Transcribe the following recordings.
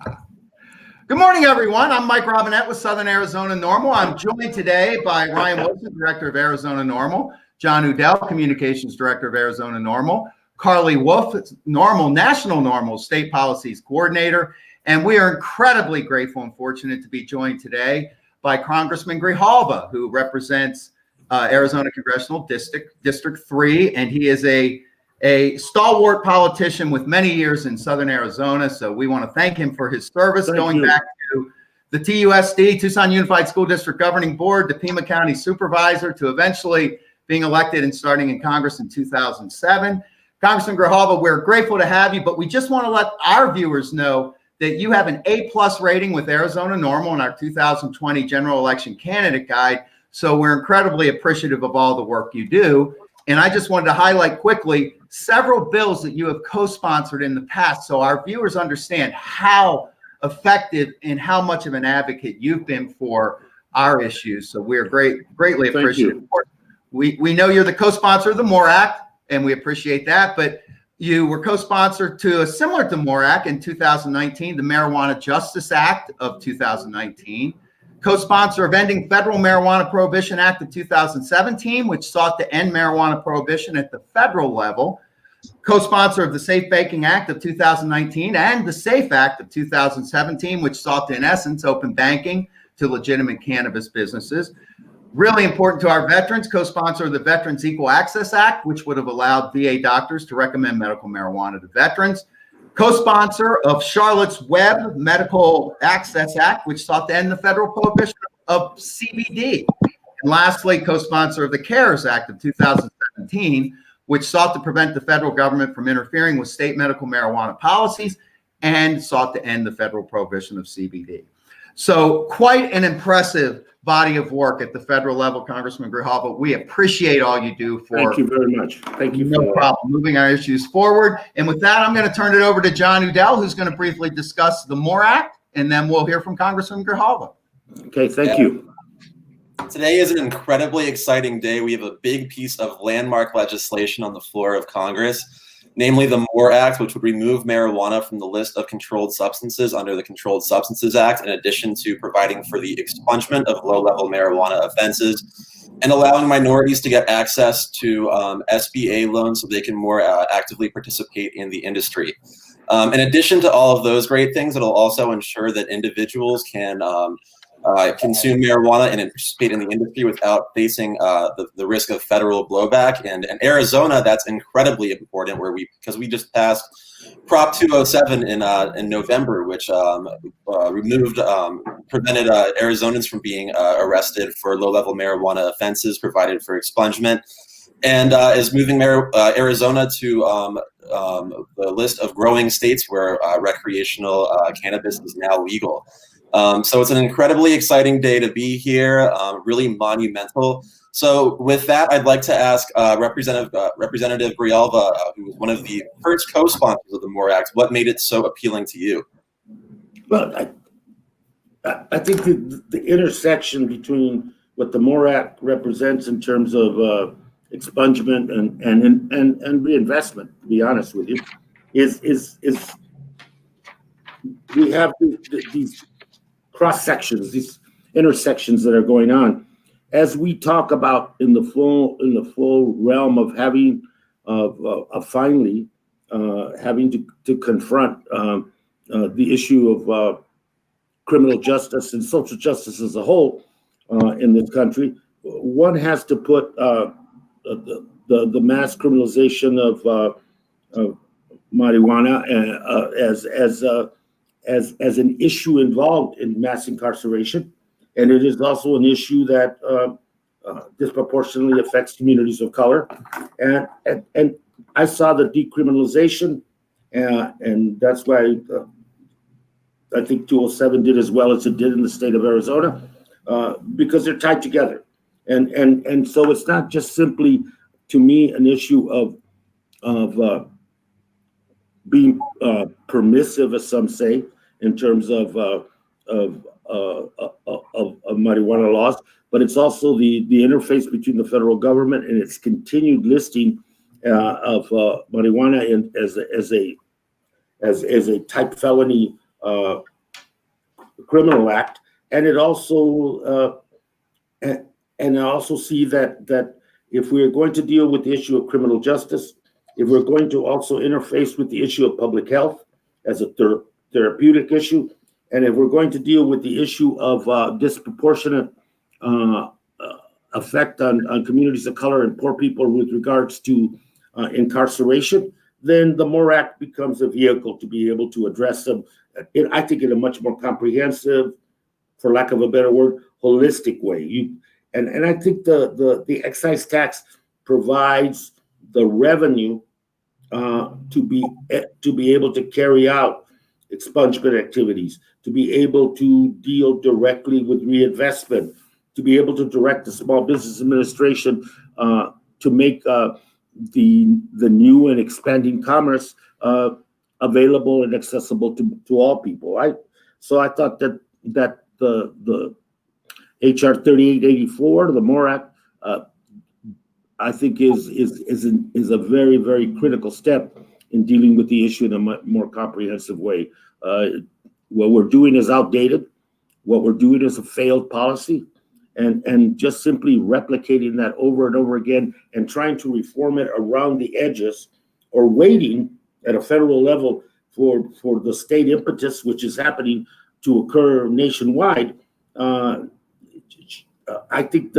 Good morning, everyone. I'm Mike Robinette with Southern Arizona NORML. I'm joined today by Ryan Wilson, Director of Arizona NORML, John Udell, Communications Director of Arizona NORML, Carly Wolf, NORML, National NORML State Policies Coordinator, and we are incredibly grateful and fortunate to be joined today by Congressman Grijalva, who represents Arizona Congressional District 3, and he is a stalwart politician with many years in Southern Arizona. So we want to thank him for his service going back to the TUSD, Tucson Unified School District Governing Board, the Pima County Supervisor, to eventually being elected and starting in Congress in 2007. Congressman Grijalva, we're grateful to have you, but we just want to let our viewers know that you have an A+ rating with Arizona NORML in our 2020 general election candidate guide. So we're incredibly appreciative of all the work you do. And I just wanted to highlight quickly several bills that you have co-sponsored in the past, so our viewers understand how effective and how much of an advocate you've been for our issues. So we're greatly appreciative. We know you're the co-sponsor of the MORE Act, and we appreciate that, but you were co-sponsor to a similar to MORE Act in 2019, the Marijuana Justice Act of 2019. Co-sponsor of Ending Federal Marijuana Prohibition Act of 2017, which sought to end marijuana prohibition at the federal level. Co-sponsor of the Safe Banking Act of 2019 and the SAFE Act of 2017, which sought to, in essence, open banking to legitimate cannabis businesses. Really important to our veterans, co-sponsor of the Veterans Equal Access Act, which would have allowed VA doctors to recommend medical marijuana to veterans. Co-sponsor of Charlotte's Web Medical Access Act, which sought to end the federal prohibition of CBD. And lastly, co-sponsor of the CARES Act of 2017, which sought to prevent the federal government from interfering with state medical marijuana policies and sought to end the federal prohibition of CBD. So quite an impressive body of work at the federal level, Congressman Grijalva. We appreciate all you do for— Thank you very much. Thank you. No problem. Moving our issues forward. And with that, I'm going to turn it over to John Udell, who's going to briefly discuss the MORE Act, and then we'll hear from Congressman Grijalva. Okay, thank you. Today is an incredibly exciting day. We have a big piece of landmark legislation on the floor of Congress, namely the MORE Act, which would remove marijuana from the list of controlled substances under the Controlled Substances Act, in addition to providing for the expungement of low-level marijuana offenses and allowing minorities to get access to SBA loans so they can more actively participate in the industry. In addition to all of those great things, it'll also ensure that individuals can consume marijuana and participate in the industry without facing the risk of federal blowback. And in Arizona, that's incredibly important, because we just passed Prop 207 in November, which prevented Arizonans from being arrested for low-level marijuana offenses, provided for expungement, and is moving Arizona to the list of growing states where recreational cannabis is now legal. So it's an incredibly exciting day to be here, really monumental. So with that, I'd like to ask Representative Grijalva, who was one of the first co-sponsors of the MORE Act, what made it so appealing to you? Well, I think the intersection between what the MORE Act represents in terms of expungement and reinvestment, to be honest with you, is we have these cross sections, these intersections that are going on, as we talk about in the full realm of having finally having to confront the issue of criminal justice and social justice as a whole in this country. One has to put the mass criminalization of marijuana as an issue involved in mass incarceration, and it is also an issue that disproportionately affects communities of color. And I saw the decriminalization, and that's why I think 207 did as well as it did in the state of Arizona, because they're tied together. And so it's not just simply, to me, an issue of being permissive, as some say, in terms of marijuana laws, but it's also the interface between the federal government and its continued listing of marijuana as a type felony Criminal Act, and it also and I also see that if we are going to deal with the issue of criminal justice, if we're going to also interface with the issue of public health as a therapeutic issue, and if we're going to deal with the issue of disproportionate effect on communities of color and poor people with regards to incarceration, then the MORE Act becomes a vehicle to be able to address them, I think, in a much more comprehensive, for lack of a better word, holistic way. And I think the excise tax provides the revenue to be able to carry out expungement activities, to be able to deal directly with reinvestment, to be able to direct the Small Business Administration to make the new and expanding commerce available and accessible to all people. So I thought that the HR 3884, the MORE Act, I think is a very, very critical step in dealing with the issue in a more comprehensive way. What we're doing is outdated. What we're doing is a failed policy, and just simply replicating that over and over again and trying to reform it around the edges, or waiting at a federal level for the state impetus, which is happening, to occur nationwide. I think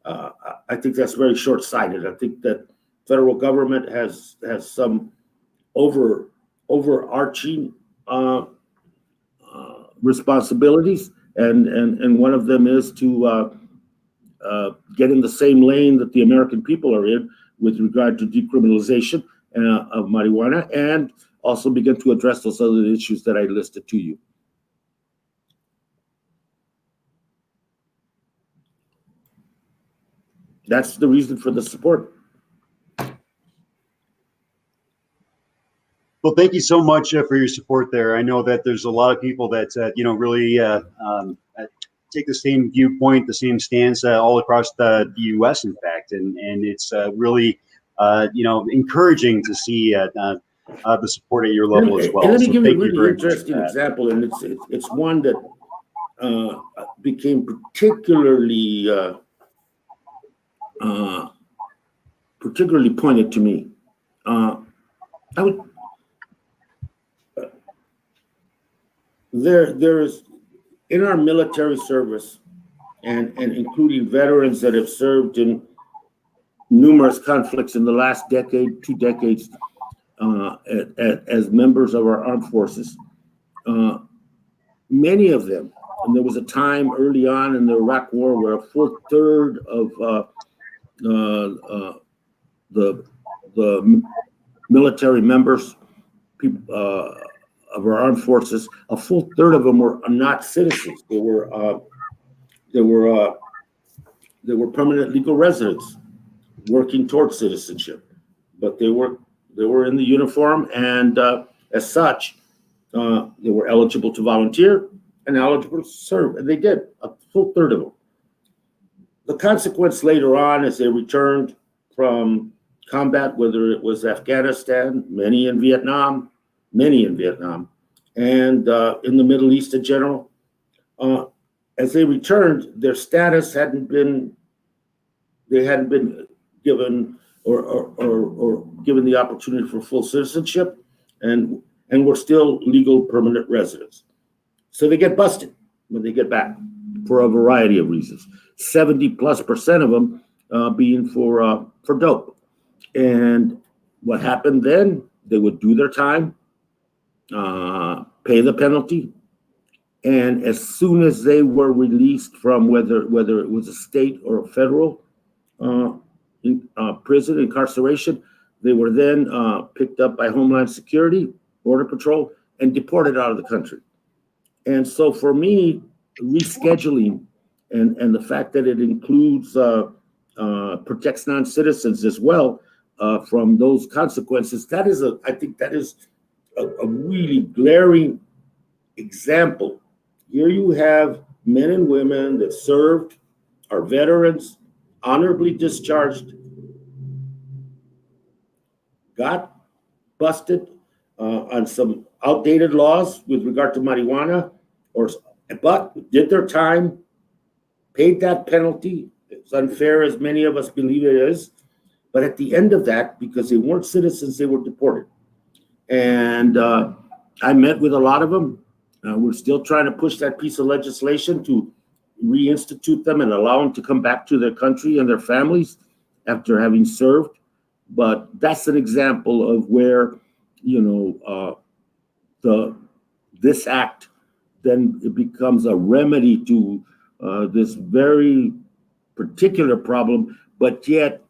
I think that's very short-sighted. I think that federal government has some overarching responsibilities, and one of them is to get in the same lane that the American people are in with regard to decriminalization of marijuana, and also begin to address those other issues that I listed to you. That's the reason for the support. Well, thank you so much for your support there. I know that there's a lot of people that really take the same viewpoint, the same stance all across the U.S. In fact, and it's really encouraging to see the support at your level as well. And let me so give you a thank you really very much interesting example, and it's one that became particularly pointed to me. There's in our military service, and including veterans that have served in numerous conflicts in the last decade, 2 decades, as members of our armed forces. Many of them, and there was a time early on in the Iraq War where a full third of the military members, of our armed forces, a full third of them were not citizens. They were permanent legal residents working towards citizenship, but they were in the uniform, and as such, they were eligible to volunteer and eligible to serve, and they did, a full third of them. The consequence later on, as they returned from combat, whether it was Afghanistan, many in Vietnam, and in the Middle East in general, as they returned, their status hadn't been given or given the opportunity for full citizenship, and were still legal permanent residents. So they get busted when they get back for a variety of reasons. 70+% of them being for dope. And what happened then? They would do their time, pay the penalty, and as soon as they were released from whether it was a state or a federal prison incarceration, they were then picked up by Homeland Security, Border Patrol, and deported out of the country. And so for me, rescheduling and the fact that it includes protects non-citizens as well from those consequences, I think that is a really glaring example. Here you have men and women that served, are veterans, honorably discharged, got busted on some outdated laws with regard to marijuana, but did their time, paid that penalty. It's unfair, as many of us believe it is. But at the end of that, because they weren't citizens, they were deported. And I met with a lot of them. We're still trying to push that piece of legislation to reinstitute them and allow them to come back to their country and their families after having served. But that's an example of where, this act, then it becomes a remedy to this very particular problem, but yet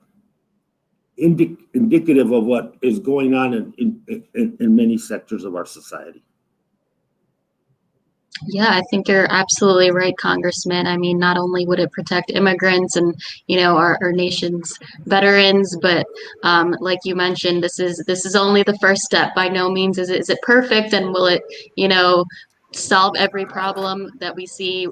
indicative of what is going on in many sectors of our society. Yeah, I think you're absolutely right, Congressman. I mean, not only would it protect immigrants and, our nation's veterans, but like you mentioned, this is only the first step. By no means is it perfect, and will it, solve every problem that we see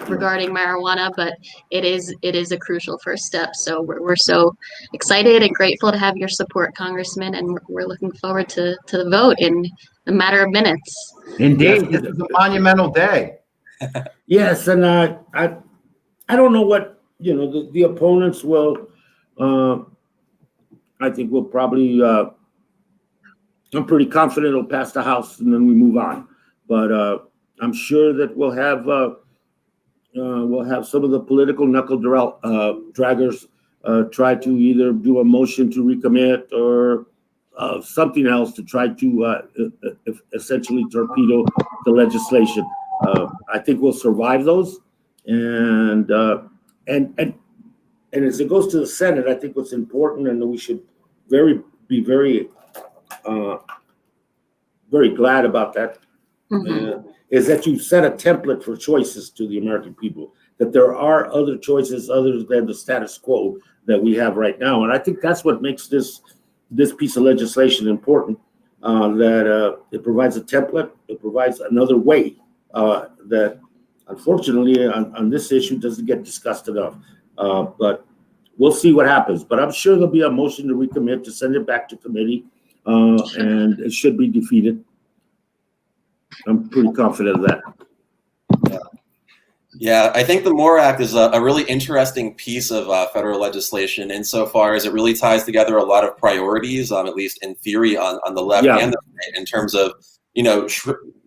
regarding marijuana, but it is a crucial first step. So we're so excited and grateful to have your support, Congressman, and we're looking forward to the vote in a matter of minutes. Indeed. Yes, this is a monumental day. Yes, and I don't know what the opponents will. I think we'll probably. I'm pretty confident it'll pass the House, and then we move on. But I'm sure that we'll have some of the political knuckle draggers try to either do a motion to recommit or something else to try to essentially torpedo the legislation. I think we'll survive those, and as it goes to the Senate, I think what's important, and we should be very glad about that, is that you set a template for choices to the American people, that there are other choices other than the status quo that we have right now. And I think that's what makes this piece of legislation important, that it provides a template, it provides another way that unfortunately on this issue doesn't get discussed enough. But we'll see what happens. But I'm sure there'll be a motion to recommit, to send it back to committee, and it should be defeated. I'm pretty confident of that. Yeah, I think the MORE Act is a really interesting piece of federal legislation insofar as it really ties together a lot of priorities, at least in theory, on the left and the right, in terms of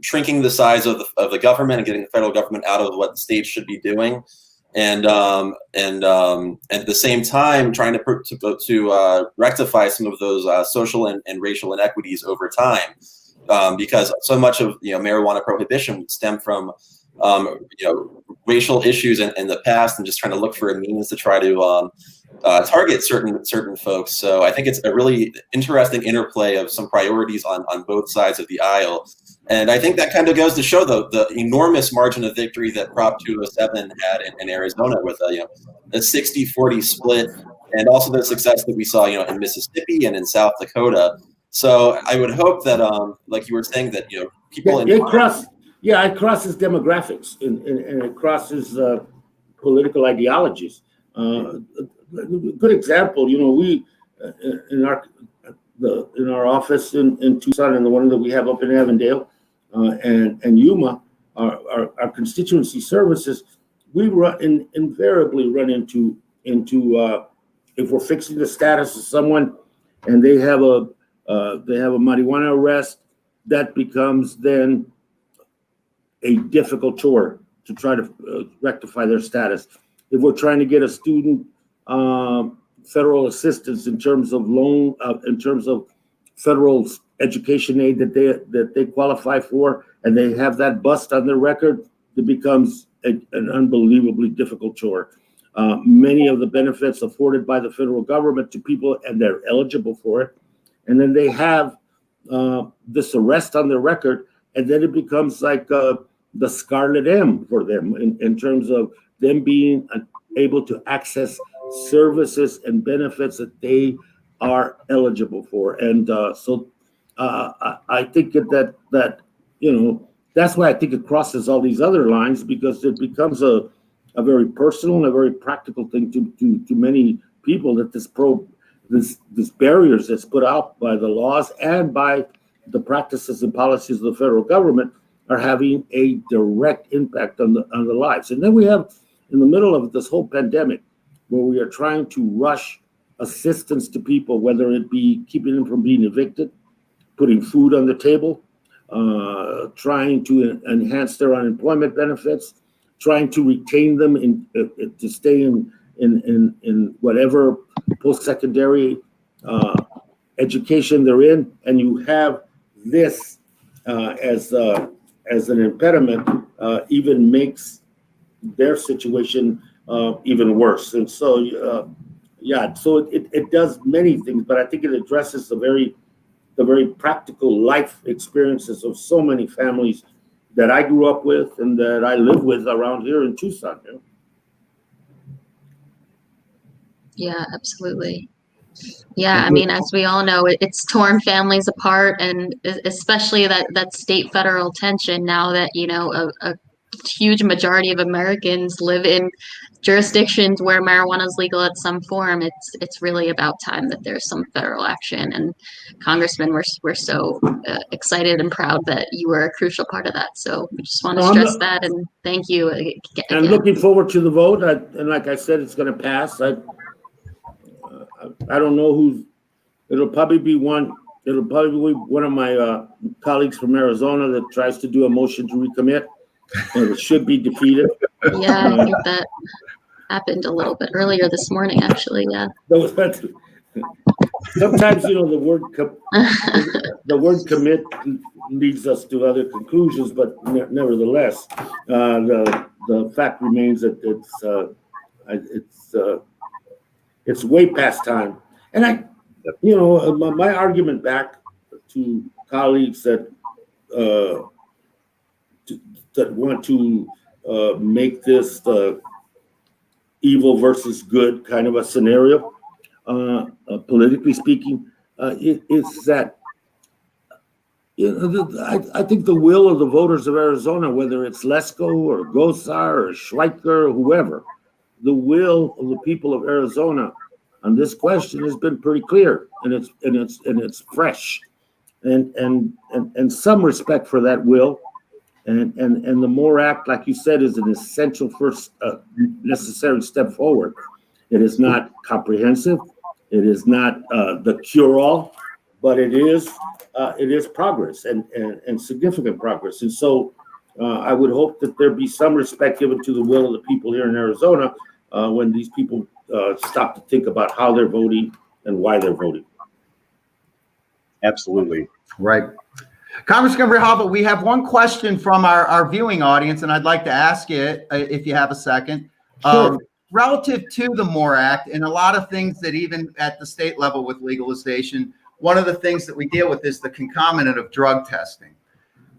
shrinking the size of the government and getting the federal government out of what states should be doing, and at the same time trying to rectify some of those social and racial inequities over time, because so much of marijuana prohibition stemmed from racial issues in the past, and just trying to look for a means to try to target certain folks. So I think it's a really interesting interplay of some priorities on both sides of the aisle. And I think that kind of goes to show the enormous margin of victory that Prop 207 had in Arizona, with a 60-40 split, and also the success that we saw in Mississippi and in South Dakota. So I would hope that, like you were saying, that people it crosses demographics and it crosses political ideologies. A good example, we in our office in Tucson, and the one that we have up in Avondale and Yuma, our constituency services, we invariably run into if we're fixing the status of someone and they have a marijuana arrest, that becomes then a difficult chore to try to rectify their status. If we're trying to get a student federal assistance in terms of loan, in terms of federal education aid that they qualify for, and they have that bust on their record, it becomes an unbelievably difficult chore. Many of the benefits afforded by the federal government to people, and they're eligible for it, and then they have this arrest on their record, and then it becomes like the Scarlet M for them in terms of them being able to access services and benefits that they are eligible for. And so I think that that's why I think it crosses all these other lines, because it becomes a very personal and a very practical thing to many people, that this barriers that's put out by the laws and by the practices and policies of the federal government are having a direct impact on the lives. And then we have, in the middle of this whole pandemic, where we are trying to rush assistance to people, whether it be keeping them from being evicted, putting food on the table, trying to enhance their unemployment benefits, trying to retain them to stay in whatever post-secondary education they're in, and you have this as an impediment, even makes their situation even worse. And so, so it does many things, but I think it addresses the very practical life experiences of so many families that I grew up with and that I live with around here in Tucson. You know? Yeah, absolutely. Yeah, I mean, as we all know, it's torn families apart, and especially that state federal tension now that, you know, a huge majority of Americans live in jurisdictions where marijuana is legal at some form. It's really about time that there's some federal action. And Congressman, we're so excited and proud that you were a crucial part of that. So we just want to stress that, and thank you again. I'm looking forward to the vote, and like I said, it's going to pass. I don't know who's. It'll probably be one of my colleagues from Arizona that tries to do a motion to recommit, and it should be defeated. Yeah, I think that happened a little bit earlier this morning, actually. Yeah. Sometimes, you know, the word commit leads us to other conclusions, but nevertheless, the fact remains that it's way past time. And my argument back to colleagues that want to make this evil versus good kind of a scenario, politically speaking, is that I think the will of the voters of Arizona, whether it's Lesko or Gosar or Schweiker or whoever, the will of the people of Arizona on this question has been pretty clear, and it's fresh, and some respect for that will, and the MORE Act, like you said, is an essential first necessary step forward. It is not comprehensive, it is not the cure-all, but it is progress and significant progress. And so I would hope that there be some respect given to the will of the people here in Arizona when these people stop to think about how they're voting and why they're voting. Absolutely. Right. Congressman Grijalva, we have one question from our viewing audience, and I'd like to ask it if you have a second. Sure. Relative to the MORE Act and a lot of things that even at the state level with legalization, one of the things that we deal with is the concomitant of drug testing.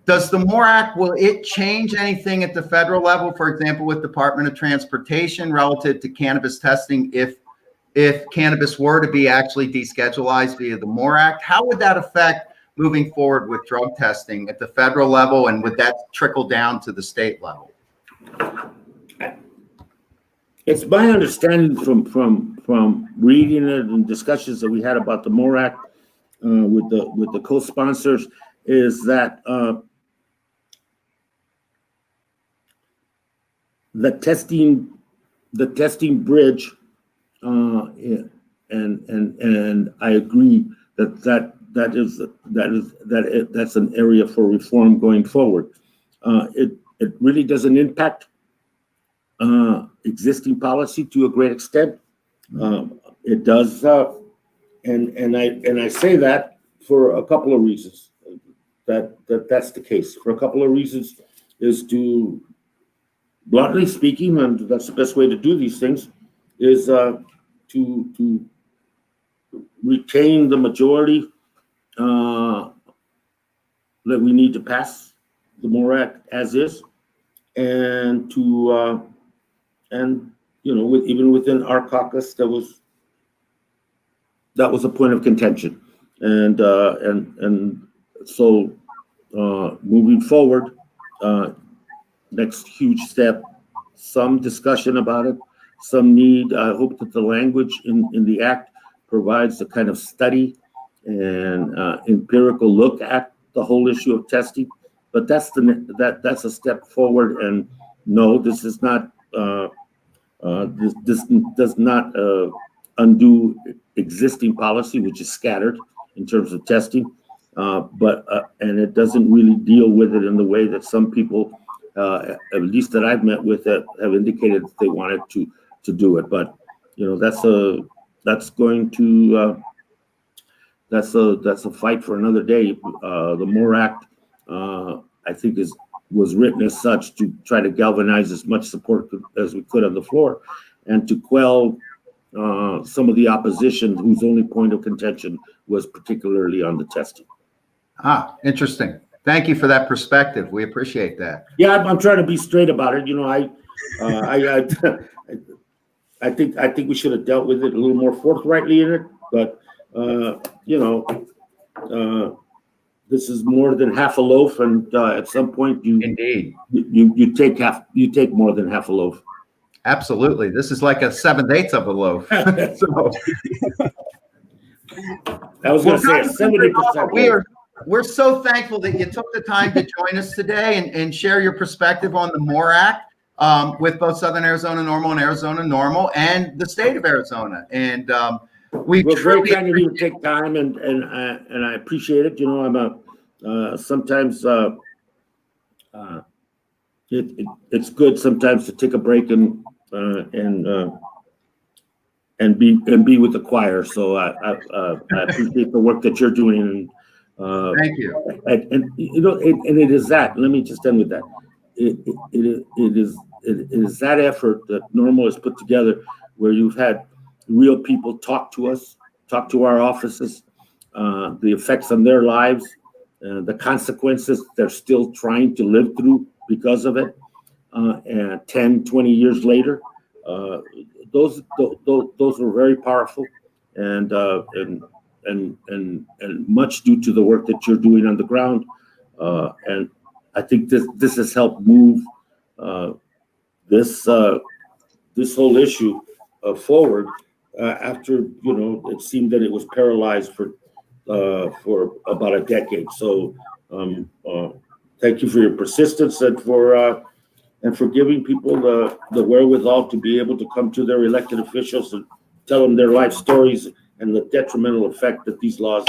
Does the MORE Act, will it change anything at the federal level, for example, with Department of Transportation relative to cannabis testing if cannabis were to be actually deschedulized via the MORE Act? How would that affect moving forward with drug testing at the federal level, and would that trickle down to the state level? It's my understanding from reading it and discussions that we had about the MORE Act with the co-sponsors is that the testing bridge, and I agree that's an area for reform going forward. It really doesn't impact existing policy to a great extent. It does, and I say that for a couple of reasons. That's the case. For a couple of reasons, is to, bluntly speaking, and that's the best way to do these things, is to retain the majority that we need to pass the MORE Act as is, and to even within our caucus, that was a point of contention, and so moving forward, next huge step, some discussion about it, some need. I hope that the language in the act provides a kind of study and empirical look at the whole issue of testing but that's a step forward. And no, this is not this does not undo existing policy, which is scattered in terms of testing, but and it doesn't really deal with it in the way that some people, at least that I've met with, have indicated that they wanted to do it. But you know, that's a fight for another day. The MORE Act, I think, was written as such to try to galvanize as much support as we could on the floor, and to quell some of the opposition whose only point of contention was particularly on the testing. Ah, interesting. Thank you for that perspective. We appreciate that. Yeah, I'm trying to be straight about it. You know, I think we should have dealt with it a little more forthrightly in it, but you know, this is more than half a loaf, and at some point you take more than half a loaf. Absolutely. This is like a 7/8 of a loaf. So, I was going to say 70%. We're so thankful that you took the time to join us today and share your perspective on the MORE Act with both Southern Arizona NORML and Arizona NORML and the state of Arizona. And we're very kind of you to take time, and I appreciate it. You know, I'm sometimes it's good sometimes to take a break and be with the choir. So I appreciate the work that you're doing. Thank you. And you know, and it is that. Let me just end with that. It is that effort that NORML has put together, where you've had real people talk to us, talk to our offices, the effects on their lives, the consequences they're still trying to live through because of it. And 10, 20 years later, those were very powerful, and much due to the work that you're doing on the ground. And I think this has helped move this whole issue forward. After, you know, it seemed that it was paralyzed for about a decade. So thank you for your persistence and for giving people the wherewithal to be able to come to their elected officials and tell them their life stories and the detrimental effect that these laws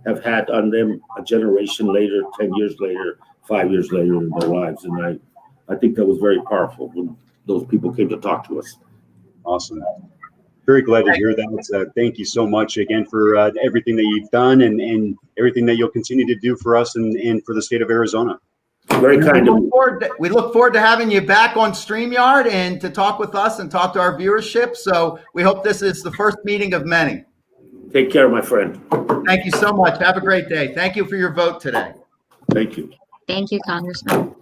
have had on them a generation later, 10 years later, 5 years later in their lives. And I think that was very powerful when those people came to talk to us. Awesome. Very glad to hear that. Thank you so much again for everything that you've done and everything that you'll continue to do for us and for the state of Arizona. Very kind of you. We look forward to having you back on StreamYard and to talk with us and talk to our viewership. So we hope this is the first meeting of many. Take care, my friend. Thank you so much. Have a great day. Thank you for your vote today. Thank you. Thank you, Congressman.